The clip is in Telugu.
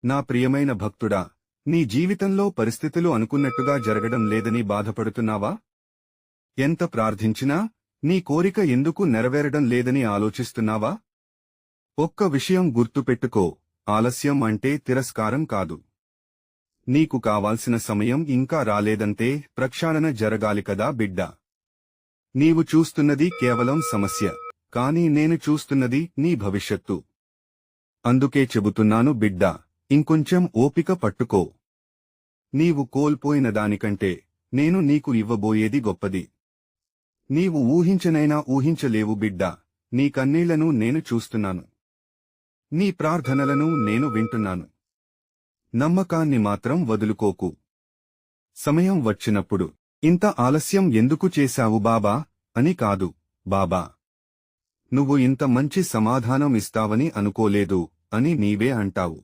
నా ప్రియమైన భక్తుడా, నీ జీవితంలో పరిస్థితులు అనుకున్నట్టుగా జరగడం లేదని బాధపడుతున్నావా? ఎంత ప్రార్థించినా నీ కోరిక ఎందుకు నెరవేరడం లేదని ఆలోచిస్తున్నావా? ఒక్క విషయం గుర్తుపెట్టుకో, ఆలస్యం అంటే తిరస్కారం కాదు. నీకు కావాల్సిన సమయం ఇంకా రాలేదంటే ప్రక్షాళన జరగాలి కదా బిడ్డా. నీవు చూస్తున్నది కేవలం సమస్య, కానీ నేను చూస్తున్నది నీ భవిష్యత్తు. అందుకే చెబుతున్నాను బిడ్డా, ఇంకొంచెం ఓపిక పట్టుకో. నీవు కోల్పోయిన దానికంటే నేను నీకు ఇవ్వబోయేది గొప్పది. నీవు ఊహించనైనా ఊహించలేవు బిడ్డా. నీ కన్నీళ్లను నేను చూస్తున్నాను, నీ ప్రార్థనలను నేను వింటున్నాను. నమ్మకాన్ని మాత్రం వదులుకోకు. సమయం వచ్చినప్పుడు ఇంత ఆలస్యం ఎందుకు చేశావు బాబా అని కాదు, బాబా నువ్వు ఇంత మంచి సమాధానం ఇస్తావని అనుకోలేదు అని నీవే అంటావు.